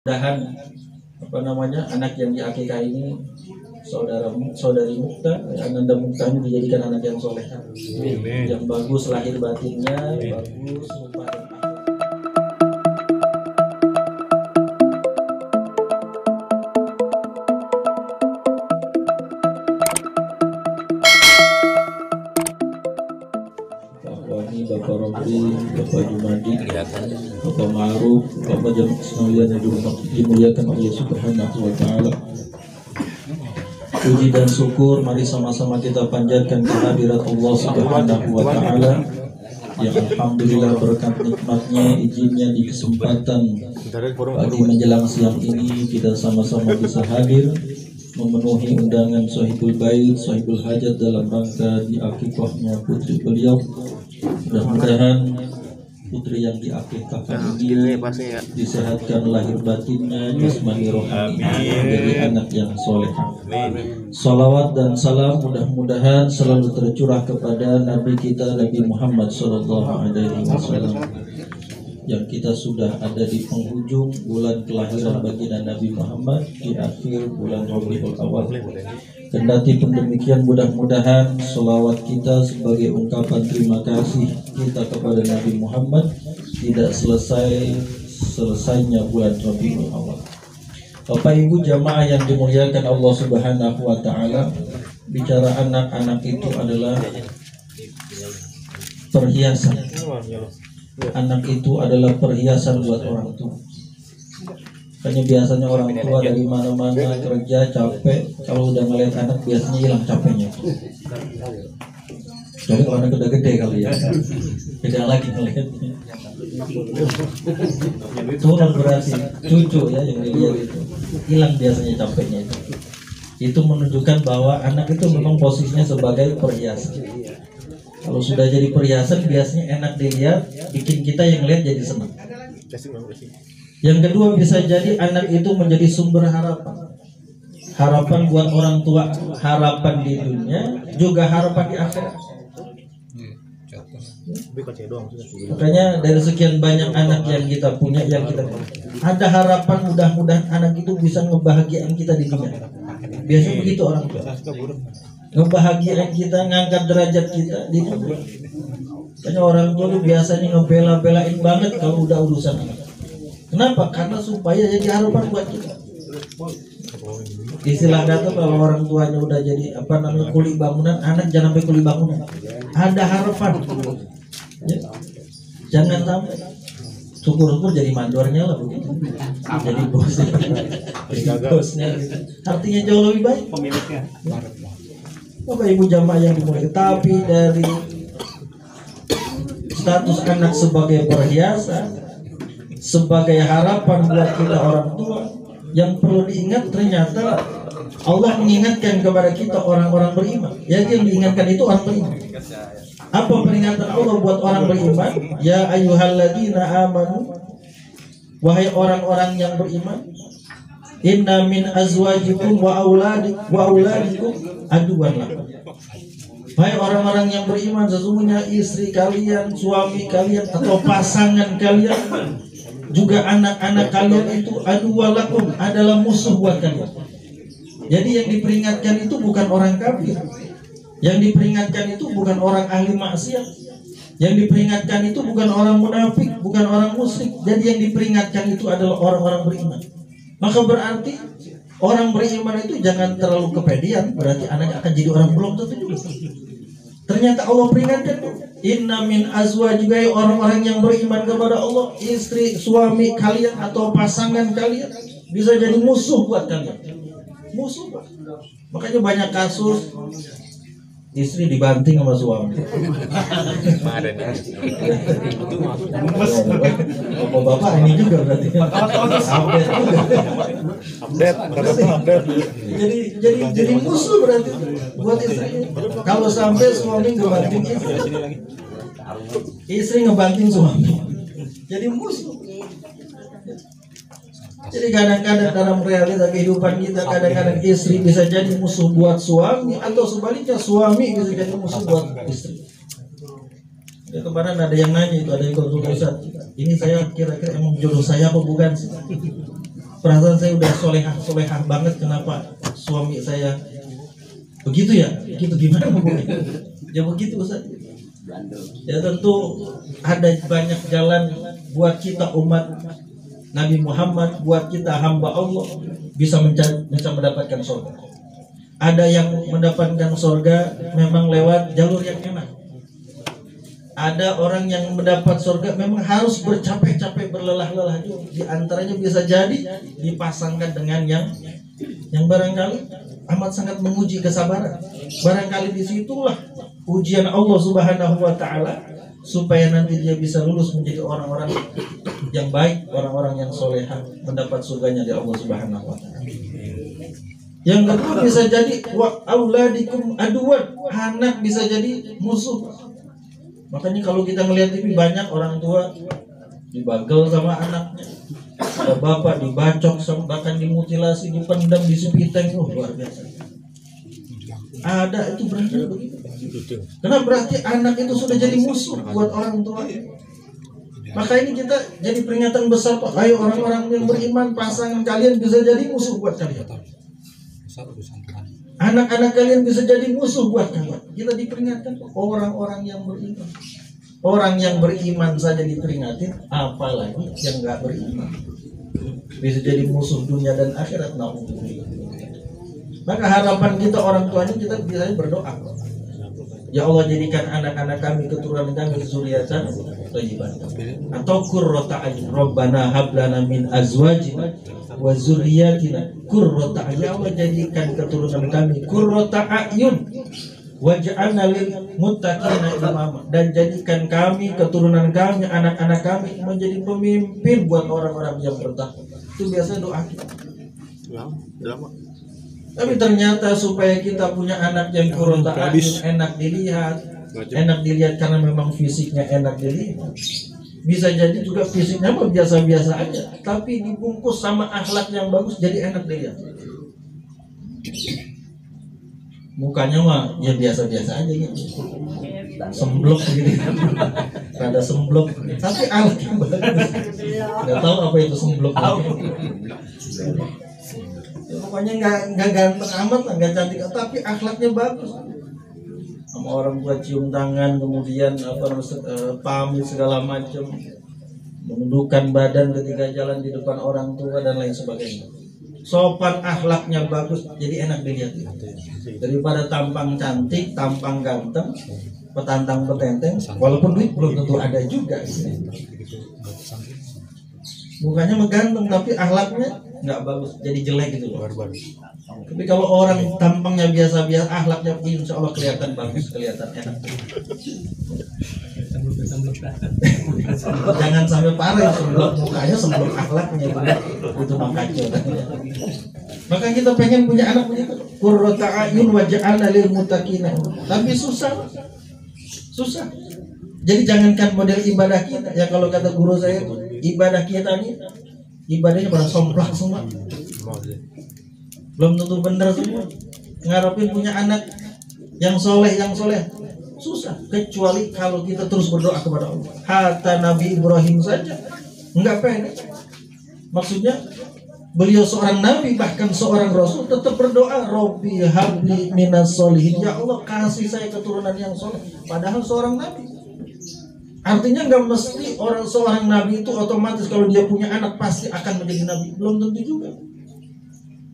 Mudahan anak yang diakikah ini saudari Mukta Ananda Mukta ini dijadikan anak yang soleh, yang bagus lahir batinnya, bagus rupa dan akhlak. Bapak Romli, Bapak Jumadi, Bapak Ma'ruf, Bapak Jamak sekalian yang dimuliakan Allah Subhanahu wa Ta'ala. Puji dan syukur mari sama-sama kita panjatkan kehadirat Allah Subhanahu wa Ta'ala yang alhamdulillah berkat nikmatnya, izinnya di kesempatan pagi menjelang siang ini kita sama-sama bisa hadir memenuhi undangan Sahibul Bait, Sahibul Hajat dalam rangka diakikahnya putri beliau. Mudah-mudahan putri yang diakikahkan ini disehatkan lahir batinnya, jasmani rohani, menjadi anak yang soleh. Salawat dan salam mudah-mudahan selalu tercurah kepada Nabi kita Nabi Muhammad SAW, yang kita sudah ada di penghujung bulan kelahiran baginda Nabi Muhammad di akhir bulan Rabiul Awal. Kendati pun demikian, mudah-mudahan selawat kita sebagai ungkapan terima kasih kita kepada Nabi Muhammad tidak selesainya bulan Rabiul Awal. Bapak Ibu jamaah yang dimuliakan Allah Subhanahu wa Ta'ala, bicara anak-anak itu adalah perhiasan. Anak itu adalah perhiasan buat orang tua. Makanya biasanya orang tua dari mana-mana kerja capek, kalau udah ngeliat anak biasanya hilang capeknya. Jadi anak udah gede kali ya, beda lagi ngeliatnya. Turun berarti cucu ya yang dilihat itu, hilang biasanya capeknya itu. Itu menunjukkan bahwa anak itu memang posisinya sebagai perhiasan. Kalau sudah jadi perhiasan biasanya enak dilihat, bikin kita yang lihat jadi senang. Yang kedua, bisa jadi anak itu menjadi sumber harapan. Harapan buat orang tua, harapan di dunia, juga harapan di akhirat. Makanya dari sekian banyak anak yang kita punya, ada harapan mudah-mudahan anak itu bisa ngebahagiain kita di dunia. Biasanya begitu orang tua. Ngebahagiain kita, ngangkat derajat kita di dunia. Makanya orang tua itu biasanya ngebela-belain banget kalau udah urusan anak. Kenapa? Karena supaya jadi harapan buat kita. Istilah kata kalau orang tuanya udah jadi kuli bangunan, anak jangan sampai kuli bangunan. Ada harapan. Ya. Jangan sampai. Syukur-syukur jadi mandornya lah begitu. Jadi bosnya. Jadi bosnya. Artinya jauh lebih baik. Pemiliknya. Bapak Ibu jamaah yang dimuliakan, tapi dari status anak sebagai perhiasan, sebagai harapan buat kita orang tua, yang perlu diingat ternyata Allah mengingatkan kepada kita orang-orang beriman. Jadi yang diingatkan itu orang beriman. Apa peringatan Allah buat orang beriman? Ya ayyuhalladzina amanu, wahai orang-orang yang beriman, inna min azwajikum wa auladikum aduwan lakum. Wahai orang-orang yang beriman, sesungguhnya istri kalian, suami kalian atau pasangan kalian, juga anak-anak kalian itu aduwan lakum, adalah musuh buat kalian. Jadi yang diperingatkan itu bukan orang kafir, yang diperingatkan itu bukan orang ahli maksiat, yang diperingatkan itu bukan orang munafik, bukan orang musyrik. Jadi yang diperingatkan itu adalah orang-orang beriman. Maka berarti orang beriman itu jangan terlalu kepedean, berarti anaknya akan jadi orang belum tentu juga. Ternyata Allah peringatkan, inna min azwajika, orang-orang yang beriman kepada Allah, istri, suami kalian atau pasangan kalian bisa jadi musuh buat kalian. Musuh. Makanya banyak kasus istri dibanting sama suami. Bapak ini juga berarti. Update. Jadi musuh berarti buat istri. Kalau sampai suami ngebanting istri ngebanting suami, jadi musuh. Jadi kadang-kadang dalam realita kehidupan kita, kadang-kadang istri bisa jadi musuh buat suami, atau sebaliknya suami bisa jadi musuh buat istri. Ya, kemarin ada yang nanya itu, ada yang konsultasi, ini saya kira-kira emang jodoh saya apa bukan sih? perasaan saya udah solehah banget, kenapa suami saya begitu ya? Begitu gimana begitu? Ya begitu Ustaz. Ya tentu ada banyak jalan buat kita umat Nabi Muhammad, buat kita hamba Allah bisa mendapatkan surga. Ada yang mendapatkan surga memang lewat jalur yang enak. Ada orang yang mendapat surga memang harus bercapek-capek, berlelah-lelah juga. Di antaranya bisa jadi dipasangkan dengan yang barangkali amat sangat menguji kesabaran. Barangkali disitulah ujian Allah Subhanahu wa Ta'ala, supaya nanti dia bisa lulus menjadi orang-orang yang baik, orang-orang yang solehah, mendapat surganya di Allah Subhanahu wa Ta'ala. Yang kedua bisa jadi wa auladikum aduwan, anak bisa jadi musuh. Makanya kalau kita melihat TV banyak orang tua dibagel sama anaknya, ada bapak dibacok, bahkan dimutilasi, dipendam, disipiteng, luar biasa. Ada itu berarti begitu. Karena berarti anak itu sudah jadi musuh buat orang tua. Maka ini kita jadi peringatan besar, Pak. Ayo orang-orang yang beriman, pasangan kalian bisa jadi musuh buat kalian. Anak-anak kalian bisa jadi musuh buat kalian. Kita diperingatkan orang-orang yang beriman. Orang yang beriman saja diperingatin, apalagi yang nggak beriman. Bisa jadi musuh dunia dan akhirat. Maka harapan kita orang tuanya, kita bisa berdoa. Ya Allah, jadikan anak-anak kami, keturunan kami zuriatan thayyibatan. Atau qurrata a'yun. Rabbana hab lana min azwajina wa dzurriyyatina qurrata a'yun. Ya Allah, jadikan keturunan kami qurrata a'yun waj'alna lil muttaqina imama. Dan jadikan kami, keturunan kami, anak-anak kami menjadi pemimpin buat orang-orang yang bertakwa. Itu biasanya doa kita. Tapi ternyata supaya kita punya anak yang qurrata a'yun, enak dilihat karena memang fisiknya enak dilihat. Bisa jadi juga fisiknya mah biasa-biasa aja, tapi dibungkus sama akhlak yang bagus jadi enak dilihat. Mukanya mah ya biasa-biasa aja gitu, semblok gitu, rada semblok, tapi akhlaknya bagus. Nggak tahu apa itu semblok. Ya, pokoknya nggak ganteng amat, nggak cantik, tapi akhlaknya bagus. Sama orang buat cium tangan, kemudian pamit segala macam, menundukkan badan ketika jalan di depan orang tua dan lain sebagainya. Sopan, akhlaknya bagus, jadi enak dilihat. Daripada tampang cantik, tampang ganteng, petantang petenteng, walaupun duit belum tentu ada juga. Mukanya meganteng tapi akhlaknya nggak bagus, jadi jelek gitu loh. Tapi kalau orang tampangnya biasa-biasa, akhlaknya insya Allah kelihatan bagus, kelihatan enak. Jangan sampai parah semblok mukanya, semblok akhlaknya itu makanya. Maka kita pengen punya anak begitu, qurrata a'yun waj'alna lil muttaqina. Tapi susah. Jadi jangankan model ibadah kita, ya kalau kata guru saya itu, ibadah kita nih ibadahnya pada somplak semua. Belum tentu benar semua. Ngarepin punya anak yang soleh susah, kecuali kalau kita terus berdoa kepada Allah. Hatta Nabi Ibrahim saja nggak pengen. Maksudnya beliau seorang nabi, bahkan seorang rasul, tetap berdoa, Robbi habli minas solihin, ya Allah kasih saya keturunan yang soleh. Padahal seorang nabi. Artinya nggak mesti seorang nabi itu otomatis kalau dia punya anak pasti akan menjadi nabi. Belum tentu juga.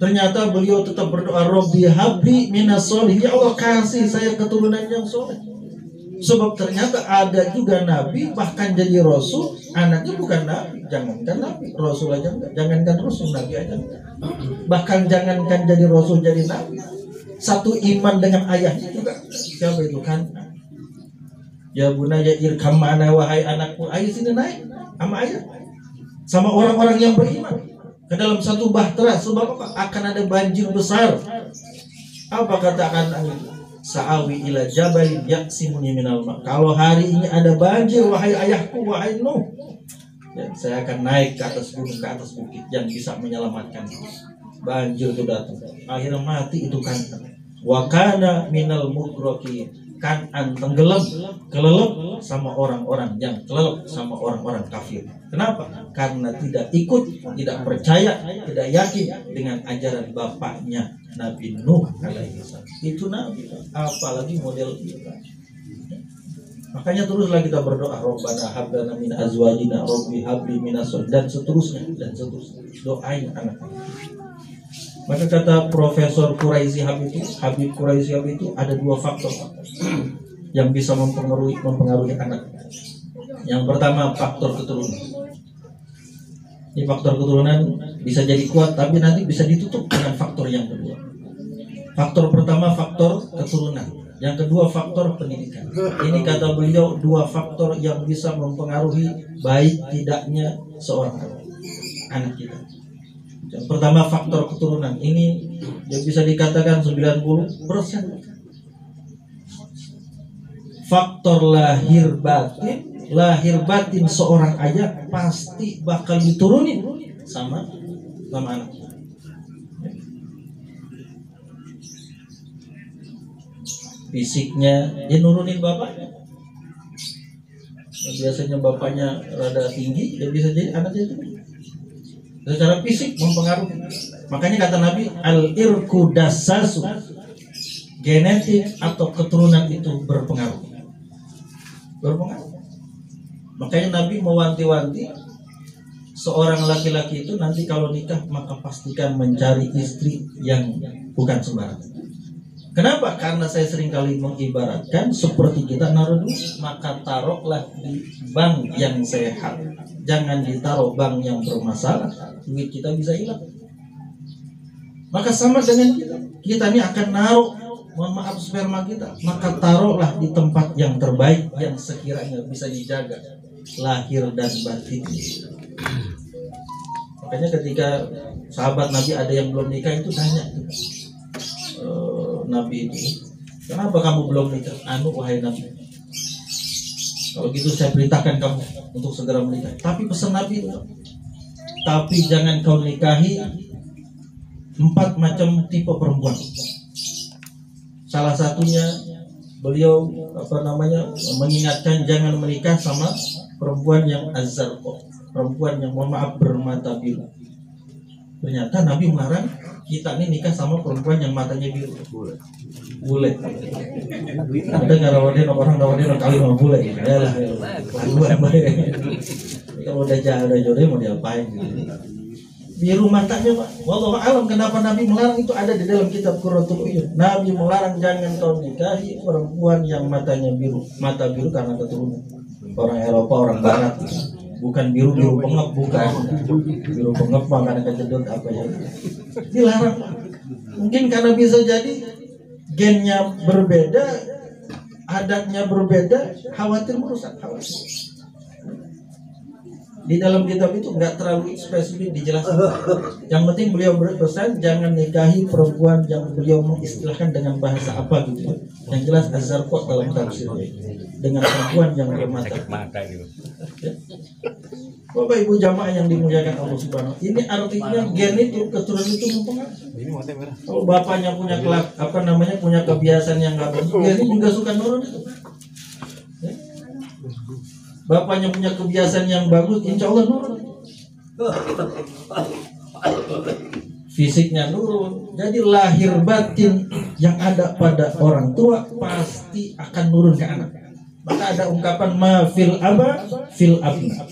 Ternyata beliau tetap berdoa, Robbi habli minas solihin, ya Allah kasih saya keturunan yang soleh. Sebab ternyata ada juga nabi bahkan jadi rasul, anaknya bukan nabi. Jangankan nabi, rasul aja enggak. Jangankan rasul, nabi aja enggak. Bahkan jangankan jadi rasul, jadi nabi, satu iman dengan ayahnya juga. Siapa itu kan? Ya bunaya irkam ma'ana, wahai anakku, ayo sini naik sama ayah, sama orang-orang yang beriman ke dalam satu bahtera. Sebab apa? Akan ada banjir besar. Apa kata anak itu? Sa'awi ila jabalin yaksimuni minal ma'. Kalau hari ini ada banjir, wahai ayahku, wahai Nuh, ya, saya akan naik ke atas gunung, ke atas bukit yang bisa menyelamatkan. Banjir itu datang, akhirnya mati itu kan. Wa kana minal mughrakin. Kan'an tenggelam, kelelep sama orang-orang yang kelelep sama orang-orang kafir. Kenapa? Karena tidak ikut, tidak percaya, tidak yakin dengan ajaran bapaknya Nabi Nuh alaihissalam. Itu Nabi, apalagi model kita. Makanya teruslah kita berdoa, Rabbana hab lana min azwajina rabbi habli minas dan seterusnya dan seterusnya. Doain anak-anak. Maka kata Profesor Quraisy Habib Quraisy itu ada dua faktor yang bisa mempengaruhi anak. Yang pertama faktor keturunan. Ini faktor keturunan bisa jadi kuat, tapi nanti bisa ditutup dengan faktor yang kedua. Faktor pertama faktor keturunan. Yang kedua faktor pendidikan. Ini kata beliau dua faktor yang bisa mempengaruhi baik tidaknya seorang anak kita. Yang pertama faktor keturunan. Ini yang bisa dikatakan 90%. Faktor lahir batin seorang ayah pasti bakal diturunin sama anak. Fisiknya dia nurunin bapaknya. Biasanya bapaknya rada tinggi, dia bisa jadi anaknya itu. Secara fisik mempengaruhi. Makanya kata Nabi, al-irku dassasu, genetik atau keturunan itu berpengaruh. Makanya Nabi mewanti-wanti seorang laki-laki itu nanti kalau nikah maka pastikan mencari istri yang bukan sembarangan. Kenapa? Karena saya sering kali mengibaratkan seperti kita naruh duit, maka taruhlah di bank yang sehat. Jangan ditaruh bank yang bermasalah, duit kita bisa hilang. Maka sama dengan kita ini akan naruh, mohon maaf, sperma kita, maka taruhlah di tempat yang terbaik yang sekiranya bisa dijaga lahir dan batin. Makanya ketika sahabat Nabi ada yang belum nikah itu tanya Nabi itu, kenapa kamu belum nikah? Wahai Nabi, kalau gitu saya perintahkan kamu untuk segera menikah. Tapi pesan Nabi itu, tapi jangan kau nikahi 4 macam tipe perempuan. Salah satunya beliau mengingatkan jangan menikah sama perempuan yang azzarqa, perempuan yang mohon maaf bermata biru. Ternyata Nabi melarang kita ini nikah sama perempuan yang matanya biru. Bule. Ada nggak orang rawanin kali mau bule? Ya lah. Kalau udah jodoh mau diapain? Biru matanya Pak. Wallahu alam kenapa Nabi melarang, itu ada di dalam kitab Qurratul Uyun. Nabi melarang jangan kau nikahi perempuan yang matanya biru. Mata biru karena keturunan orang Eropa, orang Barat. Bukan biru pengep, bukan. Biru pengep karena kejedot apa ya. Dilarang. Mungkin karena bisa jadi gennya berbeda, adatnya berbeda, khawatir merusak, khawatir. Di dalam kitab itu nggak terlalu spesifik dijelaskan. Yang penting beliau berpesan jangan nikahi perempuan yang beliau mengistilahkan dengan bahasa apa gitu. Yang jelas azzarqa dalam tafsirnya dengan perempuan yang bermata. Ya. Bapak Ibu jamaah yang dimuliakan Allah Subhanahu. Ini artinya gen itu, keturunan itu mempengaruhi. Kalau bapaknya punya punya kebiasaan yang nggak bagus, gen juga suka nurun itu. Ya. Bapaknya punya kebiasaan yang bagus, insya Allah nurun. Fisiknya nurun. Jadi lahir batin yang ada pada orang tua pasti akan nurun ke anak. Maka ada ungkapan ma fil aba fil abna.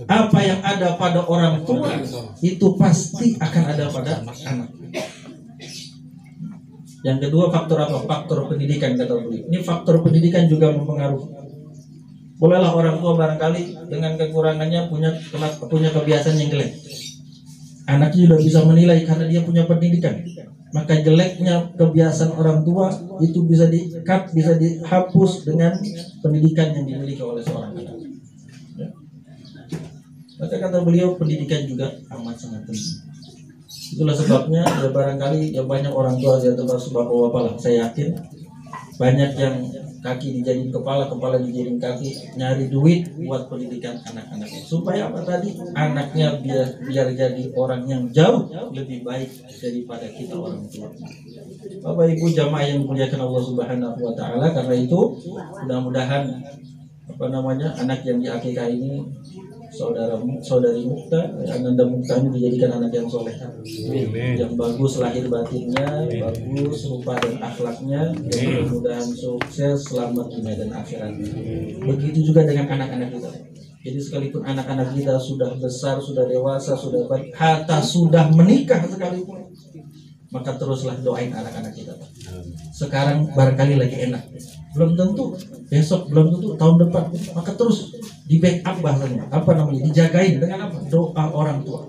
Apa yang ada pada orang tua itu pasti akan ada pada anak. Yang kedua faktor apa? Faktor pendidikan kata beliau. Ini faktor pendidikan juga mempengaruhi. Bolehlah orang tua barangkali dengan kekurangannya punya kebiasaan yang jelek. Anaknya sudah bisa menilai karena dia punya pendidikan. Maka jeleknya kebiasaan orang tua itu bisa di-cut, bisa dihapus dengan pendidikan yang dimiliki oleh seorang anak. Ya. Maka kata beliau pendidikan juga amat sangat penting. Itulah sebabnya ya barangkali ya banyak orang tua di atas bapak-bapak lah. Saya yakin banyak yang kaki dijadiin kepala, kepala dijadiin kaki, nyari duit buat pendidikan anak-anaknya. Supaya apa tadi? Anaknya biar jadi orang yang jauh lebih baik daripada kita orang tua. Bapak Ibu jamaah yang dimuliakan Allah Subhanahu wa taala, karena itu mudah-mudahan anak yang diakikah ini saudari Mukta, Ananda Mukta ini dijadikan anak yang soleh, yang bagus lahir batinnya, bagus rupa dan akhlaknya, dan mudah-mudahan sukses selamat dunia dan akhirat. Begitu juga dengan anak-anak kita. Jadi sekalipun anak-anak kita sudah besar, sudah dewasa, sudah baik, hatta sudah menikah sekalipun, maka teruslah doain anak-anak kita. Sekarang barangkali lagi enak, belum tentu besok, belum tentu tahun depan, maka terus di backup bahasanya, dijagain dengan apa? Doa orang tua.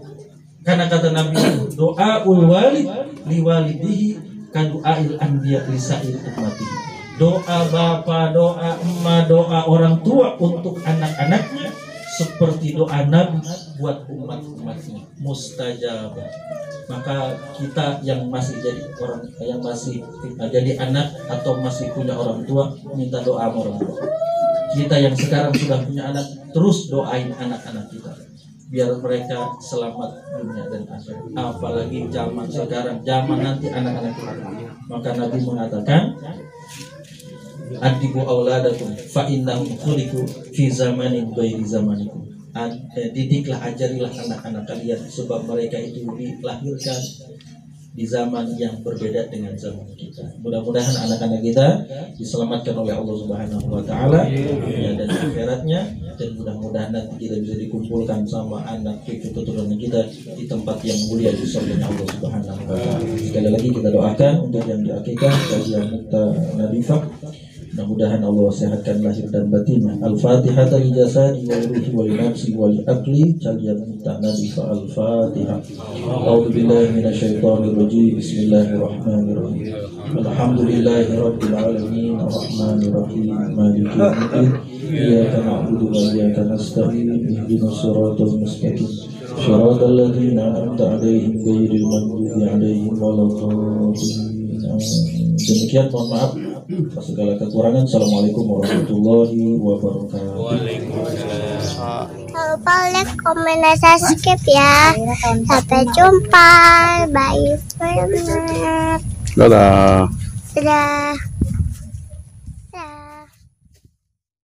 Karena kata Nabi, doa walid liwalidihi kadu'ail anbiya lisa'il ummatihi. Doa bapak, doa emak, doa orang tua untuk anak-anaknya seperti doa Nabi buat umat-umatnya, mustajab. Maka kita yang masih jadi orang, yang masih jadi anak atau masih punya orang tua, minta doa sama orang tua. Kita yang sekarang sudah punya anak, terus doain anak-anak kita biar mereka selamat dunia dan akhirat. Apalagi zaman sekarang, zaman nanti anak-anak kita. Maka Nabi mengatakan, adibu auladakum fa innahum khuliqu fi zamanin ghairi zamanikum. Didiklah, ajarilah anak-anak kalian, sebab mereka itu dilahirkan di zaman yang berbeda dengan zaman kita. Mudah-mudahan anak-anak kita diselamatkan oleh Allah Subhanahu wa taala dunia dan akhiratnya, dan mudah-mudahan nanti kita bisa dikumpulkan sama anak cucu keturunan kita di tempat yang mulia di surga Allah Subhanahu wa taala. Sekali lagi kita doakan untuk yang diakikah Kajian Mukta Nadifah, mudah-mudahan Allah sehatkan lahir dan batinnya. Al-Fatihah li jasadi wa ruhi wa nafsi wa aqli. Kajian Mukta Nadifah Al-Fatihah. A'udzu billahi minasyaitonir rajim. Bismillahirrahmanirrahim. Alhamdulillahi rabbil alamin arrahmanir rahim maliki yaumiddin. Iyyaka na'budu wa iyyaka nasta'in. Ihdinas siratal mustaqim. Shiratal ladzina an'amta 'alaihim ghairil maghdubi 'alaihim waladdallin. Demikian, mohon maaf atas segala kekurangan. Assalamualaikum warahmatullahi wabarakatuh. Waalaikumsalam. Lupa like, komen, dan subscribe ya. Sampai jumpa. Bye. Dadah. Dadah.